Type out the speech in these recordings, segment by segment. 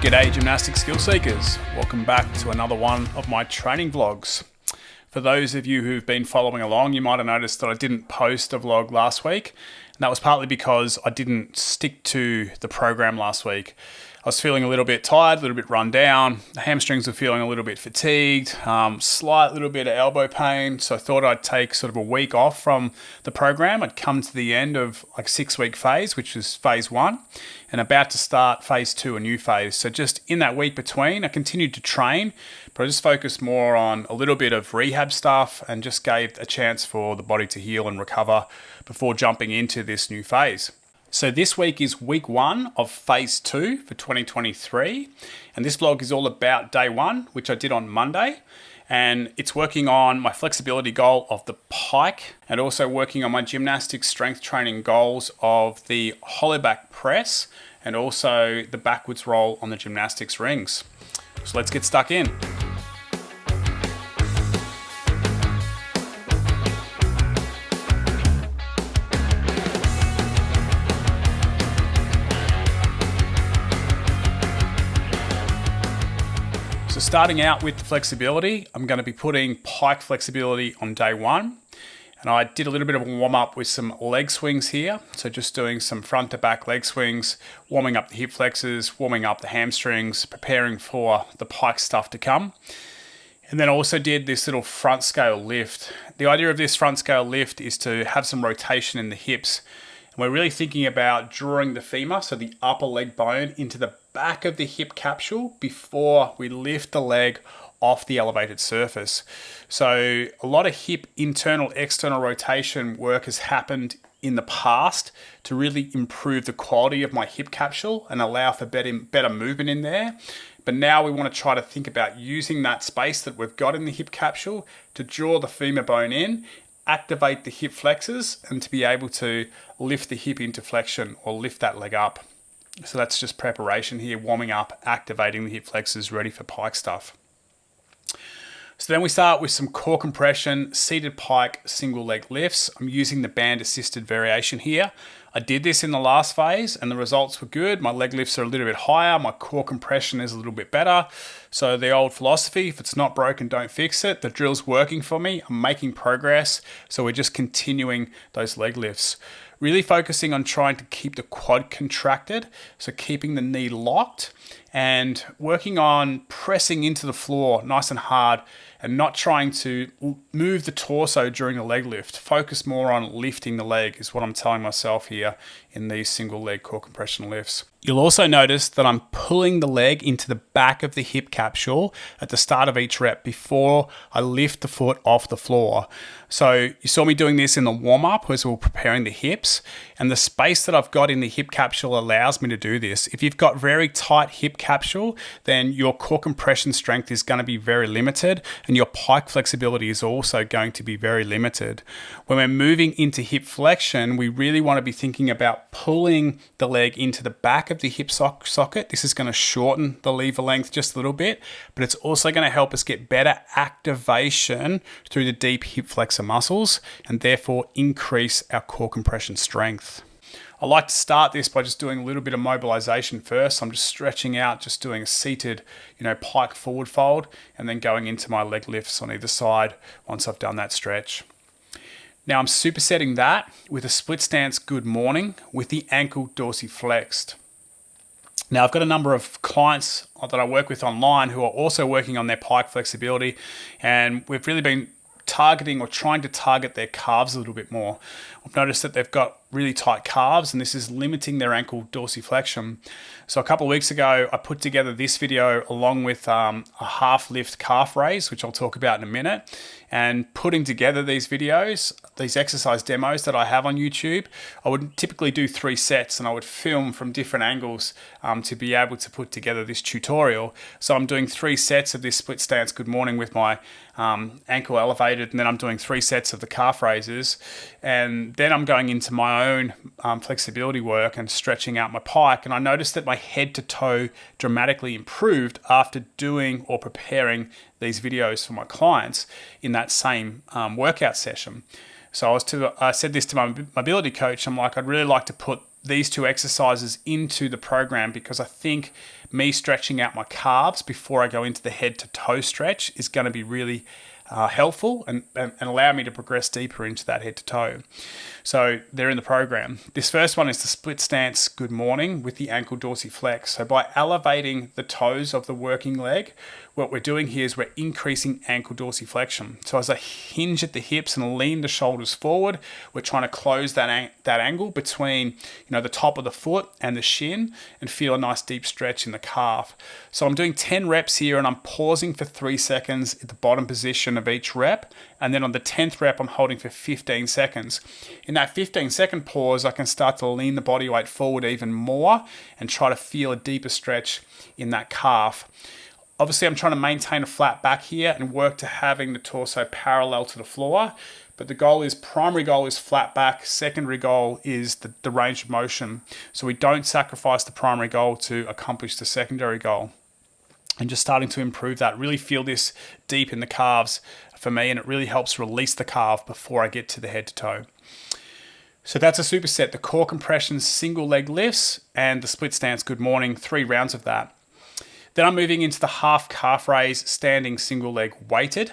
G'day gymnastics skill seekers, welcome back to another one of my training vlogs. For those of you who've been following along, you might have noticed that I didn't post a vlog last week, and that was partly because I didn't stick to the program last week. I was feeling a little bit tired, a little bit run down, the hamstrings were feeling a little bit fatigued, slight little bit of elbow pain, so I thought I'd take sort of a week off from the program. I'd come to the end of like 6-week phase, which was phase 1, and about to start phase 2, a new phase. So just in that week between, I continued to train, but I just focused more on a little bit of rehab stuff and just gave a chance for the body to heal and recover before jumping into this new phase. So this week is week 1 of phase 2 for 2023. And this vlog is all about day 1, which I did on Monday. And it's working on my flexibility goal of the Pike and also working on my gymnastics strength training goals of the hollow back press and also the backwards roll on the gymnastics rings. So let's get stuck in. So starting out with the flexibility, I'm going to be putting Pike flexibility on day 1. And I did a little bit of a warm up with some leg swings here. So just doing some front to back leg swings, warming up the hip flexors, warming up the hamstrings, preparing for the Pike stuff to come. And then I also did this little front scale lift. The idea of this front scale lift is to have some rotation in the hips. And we're really thinking about drawing the femur, so the upper leg bone, into the back of the hip capsule before we lift the leg off the elevated surface. So a lot of hip internal, external rotation work has happened in the past to really improve the quality of my hip capsule and allow for better movement in there. But now we want to try to think about using that space that we've got in the hip capsule to draw the femur bone in, activate the hip flexors, and to be able to lift the hip into flexion or lift that leg up. So that's just preparation here, warming up, activating the hip flexors, ready for Pike stuff. So then we start with some core compression, seated Pike single leg lifts. I'm using the band assisted variation here. I did this in the last phase and the results were good. My leg lifts are a little bit higher. My core compression is a little bit better. So the old philosophy, if it's not broken, don't fix it. The drill's working for me. I'm making progress. So we're just continuing those leg lifts. Really focusing on trying to keep the quad contracted. So keeping the knee locked and working on pressing into the floor nice and hard and not trying to move the torso during the leg lift. Focus more on lifting the leg is what I'm telling myself here in these single leg core compression lifts. You'll also notice that I'm pulling the leg into the back of the hip capsule at the start of each rep before I lift the foot off the floor. So you saw me doing this in the warm-up as we were preparing the hips, and the space that I've got in the hip capsule allows me to do this. If you've got very tight hip capsule, then your core compression strength is going to be very limited and your Pike flexibility is also going to be very limited. When we're moving into hip flexion, we really want to be thinking about pulling the leg into the back of the hip socket. This is going to shorten the lever length just a little bit, but it's also going to help us get better activation through the deep hip flexor muscles and therefore increase our core compression strength. I like to start this by just doing a little bit of mobilization first. I'm just stretching out, just doing a seated, Pike forward fold, and then going into my leg lifts on either side once I've done that stretch. Now I'm supersetting that with a split stance Goodmorning with the ankle dorsiflexed. Now I've got a number of clients that I work with online who are also working on their Pike flexibility, and we've really been targeting or trying to target their calves a little bit more. I've noticed that they've got really tight calves and this is limiting their ankle dorsiflexion. So a couple of weeks ago, I put together this video along with a half lift calf raise, which I'll talk about in a minute. And putting together these videos, these exercise demos that I have on YouTube, I would typically do 3 sets and I would film from different angles to be able to put together this tutorial. So I'm doing 3 sets of this split stance Goodmorning with my ankle elevated, and then I'm doing 3 sets of the calf raises, and then I'm going into my own flexibility work and stretching out my Pike. And I noticed that my head to toe dramatically improved after doing or preparing these videos for my clients in that same workout session. So I said this to my mobility coach. I'm like, I'd really like to put these two exercises into the program because I think me stretching out my calves before I go into the head to toe stretch is going to be really helpful and allow me to progress deeper into that head to toe. So they're in the program. This first one is the split stance good morning with the ankle dorsiflex. So by elevating the toes of the working leg, what we're doing here is we're increasing ankle dorsiflexion. So as I hinge at the hips and lean the shoulders forward, we're trying to close that angle between the top of the foot and the shin and feel a nice deep stretch in the calf. So I'm doing 10 reps here and I'm pausing for 3 seconds at the bottom position of each rep. And then on the 10th rep, I'm holding for 15 seconds. In that 15-second pause, I can start to lean the body weight forward even more and try to feel a deeper stretch in that calf. Obviously, I'm trying to maintain a flat back here and work to having the torso parallel to the floor. But the primary goal is flat back. Secondary goal is the range of motion. So we don't sacrifice the primary goal to accomplish the secondary goal. And just starting to improve that, really feel this deep in the calves for me, and it really helps release the calf before I get to the head to toe. So that's a superset, the core compressions, single leg lifts, and the split stance good morning, 3 rounds of that. Then I'm moving into the half calf raise, standing single leg weighted.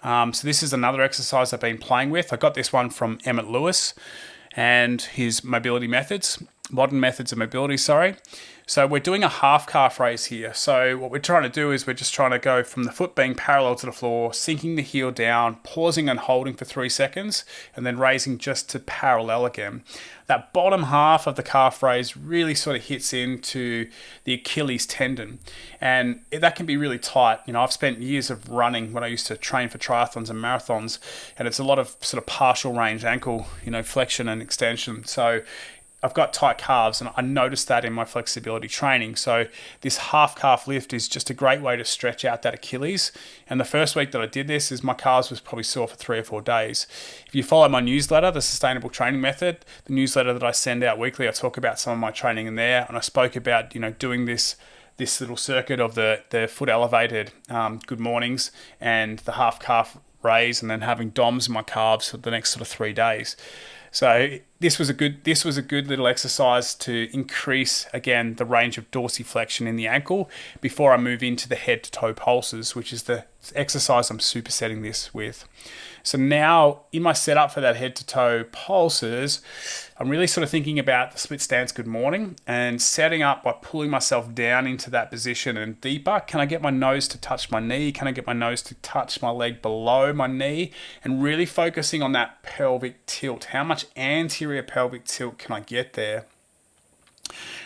So this is another exercise I've been playing with. I got this one from Emmet and his modern methods of mobility, sorry. So we're doing a half calf raise here. So what we're trying to do is we're just trying to go from the foot being parallel to the floor, sinking the heel down, pausing and holding for 3 seconds, and then raising just to parallel again. That bottom half of the calf raise really sort of hits into the Achilles tendon, and that can be really tight. I've spent years of running when I used to train for triathlons and marathons, and it's a lot of sort of partial range ankle, flexion and extension. So I've got tight calves, and I noticed that in my flexibility training. So this half calf lift is just a great way to stretch out that Achilles. And the first week that I did this, my calves was probably sore for 3 or 4 days. If you follow my newsletter, the Sustainable Training Method, the newsletter that I send out weekly, I talk about some of my training in there, and I spoke about doing this little circuit of the foot elevated good mornings and the half calf raise, and then having DOMs in my calves for the next sort of 3 days. So this was a good little exercise to increase, again, the range of dorsiflexion in the ankle before I move into the head to toe pulses, which is the exercise I'm supersetting this with. So now in my setup for that head to toe pulses, I'm really sort of thinking about the split stance good morning and setting up by pulling myself down into that position and deeper. Can I get my nose to touch my knee? Can I get my nose to touch my leg below my knee? And really focusing on that pelvic tilt. How much anterior pelvic tilt can I get there?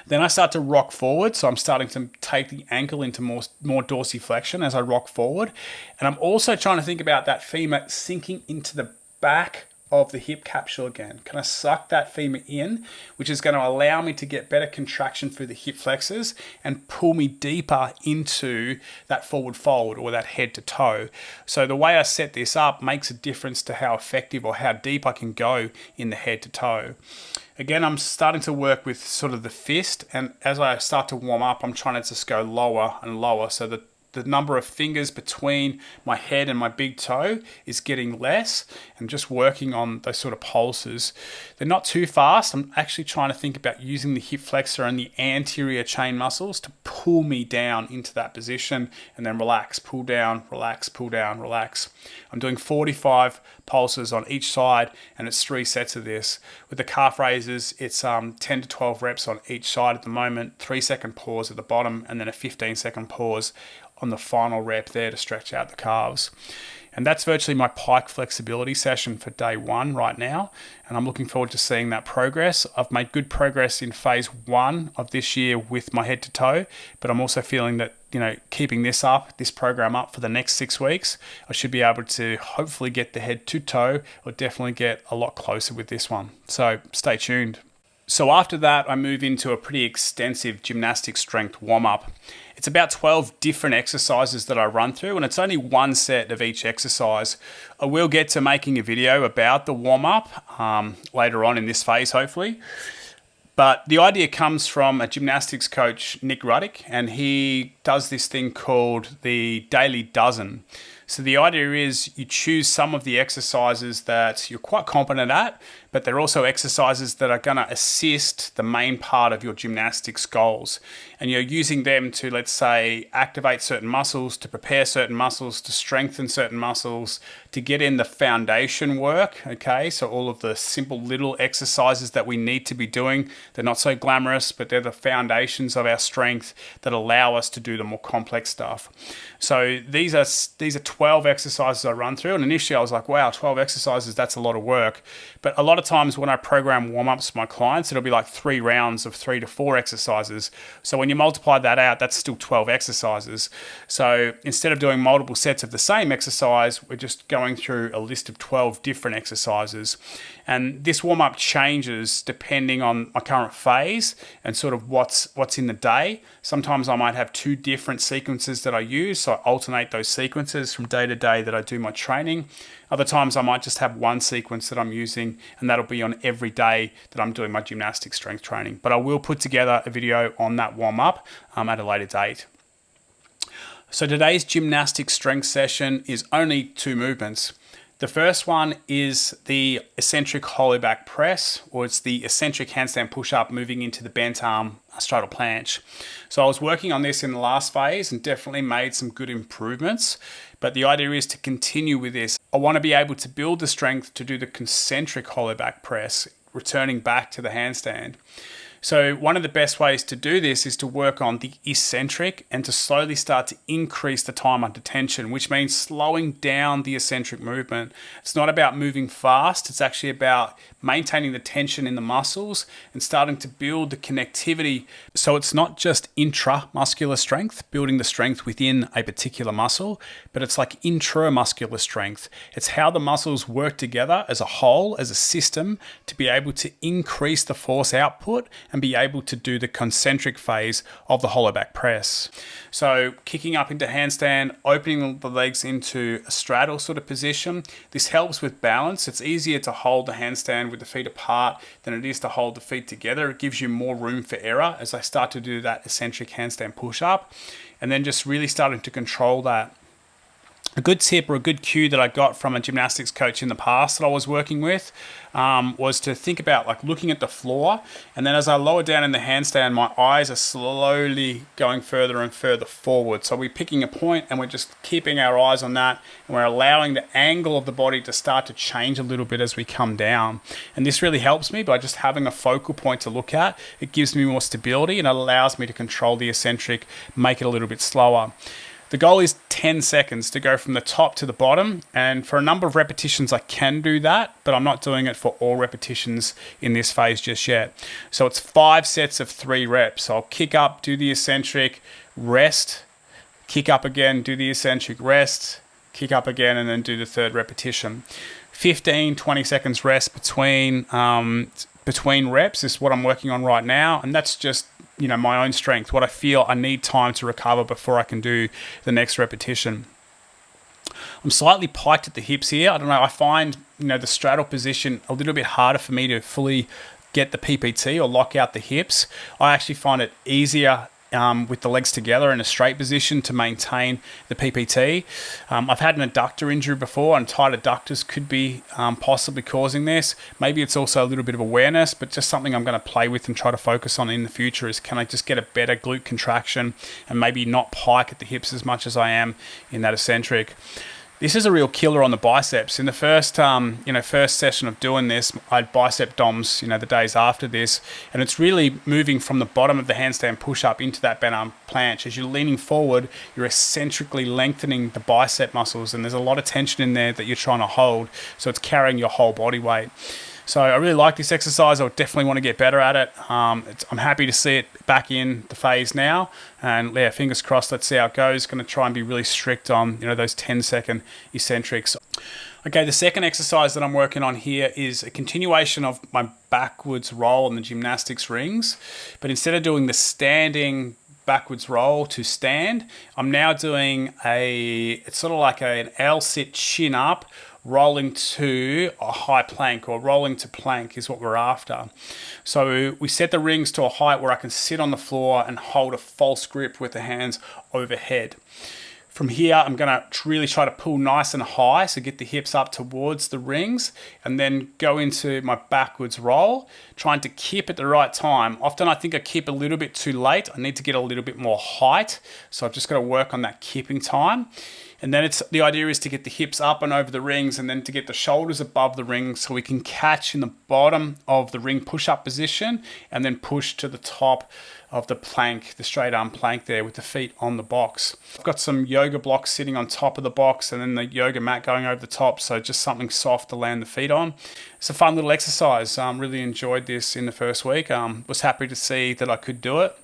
Then I start to rock forward, so I'm starting to take the ankle into more dorsiflexion as I rock forward. And I'm also trying to think about that femur sinking into the back of the hip capsule again. Can I suck that femur in, which is going to allow me to get better contraction through the hip flexors and pull me deeper into that forward fold or that head to toe. So the way I set this up makes a difference to how effective or how deep I can go in the head to toe. Again, I'm starting to work with sort of the fist, and as I start to warm up, I'm trying to just go lower and lower so that the number of fingers between my head and my big toe is getting less, and just working on those sort of pulses. They're not too fast. I'm actually trying to think about using the hip flexor and the anterior chain muscles to pull me down into that position and then relax, pull down, relax, pull down, relax. I'm doing 45 pulses on each side, and it's 3 sets of this. With the calf raises, it's 10 to 12 reps on each side at the moment, 3-second pause at the bottom, and then a 15-second pause on the final rep there to stretch out the calves. And that's virtually my Pike flexibility session for day 1 right now. And I'm looking forward to seeing that progress. I've made good progress in phase 1 of this year with my head to toe, but I'm also feeling that, keeping this program up for the next 6 weeks, I should be able to hopefully get the head to toe, or definitely get a lot closer with this one. So stay tuned. So after that, I move into a pretty extensive gymnastics strength warm-up. It's about 12 different exercises that I run through, and it's only 1 set of each exercise. I will get to making a video about the warm-up later on in this phase, hopefully. But the idea comes from a gymnastics coach, Ruddock, and he does this thing called the daily dozen. So the idea is you choose some of the exercises that you're quite competent at, but they're also exercises that are going to assist the main part of your gymnastics goals. And you're using them to, let's say, activate certain muscles, to prepare certain muscles, to strengthen certain muscles, to get in the foundation work, okay? So all of the simple little exercises that we need to be doing, they're not so glamorous, but they're the foundations of our strength that allow us to do the more complex stuff. So these are 12 exercises I run through, and initially I was like, wow, 12 exercises, that's a lot of work. But a lot of times when I program warm-ups for my clients, it'll be like 3 rounds of 3 to 4 exercises. So when you multiply that out, that's still 12 exercises. So instead of doing multiple sets of the same exercise, we're just going through a list of 12 different exercises. And this warm-up changes depending on my current phase and sort of what's in the day. Sometimes I might have 2 different sequences that I use, so I alternate those sequences from day to day that I do my training. Other times I might just have one sequence that I'm using, and that'll be on every day that I'm doing my gymnastic strength training. But I will put together a video on that warm-up at a later date. So today's gymnastic strength session is only 2 movements. The first one is the eccentric hollow back press, or it's the eccentric handstand push-up moving into the bent arm straddle planche. So I was working on this in the last phase and definitely made some good improvements, but the idea is to continue with this. I want to be able to build the strength to do the concentric hollow back press, returning back to the handstand. So one of the best ways to do this is to work on the eccentric and to slowly start to increase the time under tension, which means slowing down the eccentric movement. It's not about moving fast, it's actually about maintaining the tension in the muscles and starting to build the connectivity. So it's not just intramuscular strength, building the strength within a particular muscle, but it's like intramuscular strength. It's how the muscles work together as a whole, as a system, to be able to increase the force output and be able to do the concentric phase of the hollow back press. So kicking up into handstand, opening the legs into a straddle sort of position. This helps with balance. It's easier to hold the handstand with the feet apart than it is to hold the feet together. It gives you more room for error as I start to do that eccentric handstand push-up, and then just really starting to control that. A good tip or a good cue that I got from a gymnastics coach in the past that I was working with was to think about like looking at the floor, and then as I lower down in the handstand, my eyes are slowly going further and further forward. So we're picking a point and we're just keeping our eyes on that, and we're allowing the angle of the body to start to change a little bit as we come down. And this really helps me by just having a focal point to look at. It gives me more stability and it allows me to control the eccentric, make it a little bit slower. The goal is 10 seconds to go from the top to the bottom, and for a number of repetitions I can do that, but I'm not doing it for all repetitions in this phase just yet. So it's 5 sets of 3 reps. So I'll kick up, do the eccentric, rest, kick up again, do the eccentric, rest, kick up again, and then do the 3rd repetition. 15-20 seconds rest between reps is what I'm working on right now, and that's just my own strength, what I feel I need time to recover before I can do the next repetition. I'm slightly piked at the hips here. I don't know, I find the straddle position a little bit harder for me to fully get the PPT or lock out the hips. I actually find it easier with the legs together in a straight position to maintain the PPT. I've had an adductor injury before, and tight adductors could be possibly causing this. Maybe it's also a little bit of awareness, but just something I'm going to play with and try to focus on in the future is, can I just get a better glute contraction and maybe not pike at the hips as much as I am in that eccentric. This is a real killer on the biceps. In the first session of doing this, I had bicep DOMs, the days after this, and it's really moving from the bottom of the handstand push-up into that bent arm planche. As you're leaning forward, you're eccentrically lengthening the bicep muscles, and there's a lot of tension in there that you're trying to hold, so it's carrying your whole body weight. So I really like this exercise. I would definitely want to get better at it. I'm happy to see it back in the phase now. And yeah, fingers crossed, let's see how it goes. Going to try and be really strict on those 10-second eccentrics. Okay, the second exercise that I'm working on here is a continuation of my backwards roll on the gymnastics rings. But instead of doing the standing backwards roll to stand, I'm now doing it's sort of like an L-sit chin up, rolling to a high plank, or rolling to plank is what we're after. So we set the rings to a height where I can sit on the floor and hold a false grip with the hands overhead. From here, I'm gonna really try to pull nice and high, so get the hips up towards the rings, and then go into my backwards roll, trying to kip at the right time. Often I think I kip a little bit too late. I need to get a little bit more height, so I've just gotta work on that kipping time. And then the idea is to get the hips up and over the rings, and then to get the shoulders above the rings so we can catch in the bottom of the ring push-up position, and then push to the top of the plank, the straight arm plank there with the feet on the box. I've got some yoga blocks sitting on top of the box and then the yoga mat going over the top, so just something soft to land the feet on. It's a fun little exercise. Really enjoyed this in the first week. Was happy to see that I could do it.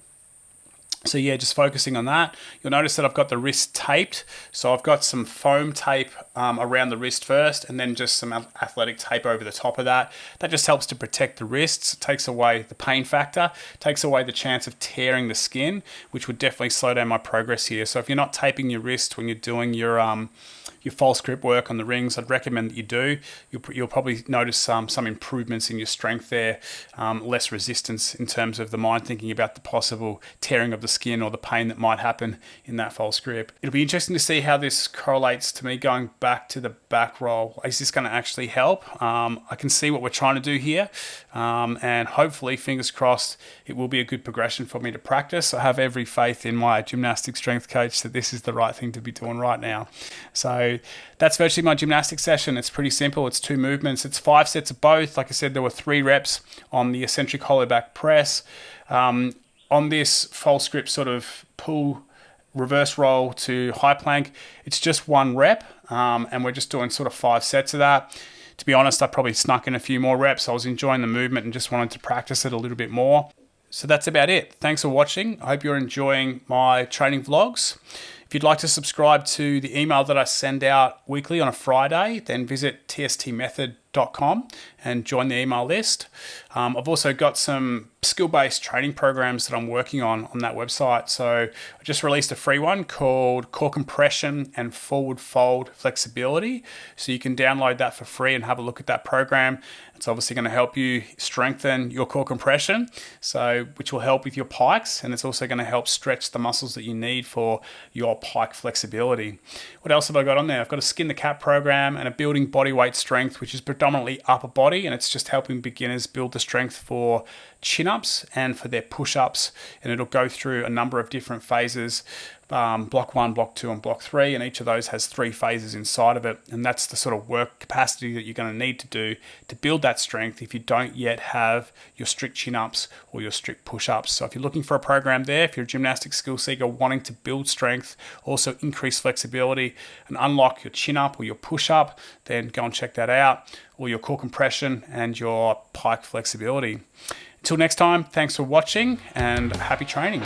So yeah, just focusing on that. You'll notice that I've got the wrist taped. So I've got some foam tape around the wrist first, and then just some athletic tape over the top of that. That just helps to protect the wrists. It takes away the pain factor, takes away the chance of tearing the skin, which would definitely slow down my progress here. So if you're not taping your wrist when you're doing your false grip work on the rings, I'd recommend that you do. You'll probably notice some improvements in your strength there, less resistance in terms of the mind thinking about the possible tearing of the skin or the pain that might happen in that false grip. It'll be interesting to see how this correlates to me going back to the back roll. Is this going to actually help? I can see what we're trying to do here, and hopefully, fingers crossed, it will be a good progression for me to practice. I have every faith in my gymnastic strength coach that this is the right thing to be doing right now. So that's virtually my gymnastic session. It's pretty simple. It's 2 movements. It's 5 sets of both. Like I said, there were 3 reps on the eccentric hollow back press. On this false grip sort of pull reverse roll to high plank, it's just 1 rep, and we're just doing sort of 5 sets of that. To be honest, I probably snuck in a few more reps. I was enjoying the movement and just wanted to practice it a little bit more. So that's about it. Thanks for watching. I hope you're enjoying my training vlogs. If you'd like to subscribe to the email that I send out weekly on a Friday, then visit tstmethod.com and join the email list. I've also got some skill-based training programs that I'm working on that website. So I just released a free one called Core Compression and Forward Fold Flexibility. So you can download that for free and have a look at that program. It's obviously going to help you strengthen your core compression, which will help with your pikes, and it's also going to help stretch the muscles that you need for your pike flexibility. What else have I got on there? I've got a Skin the Cat program and a Building Body Weight Strength, which is predominantly upper body, and it's just helping beginners build the strength for chin-ups and for their push-ups, and it'll go through a number of different phases, block 1, block 2, and block 3, and each of those has 3 phases inside of it, and that's the sort of work capacity that you're going to need to do to build that strength if you don't yet have your strict chin-ups or your strict push-ups. So if you're looking for a program there, if you're a gymnastic skill seeker wanting to build strength, also increase flexibility and unlock your chin-up or your push-up, then go and check that out, or your core compression and your pike flexibility. Until next time, thanks for watching and happy training.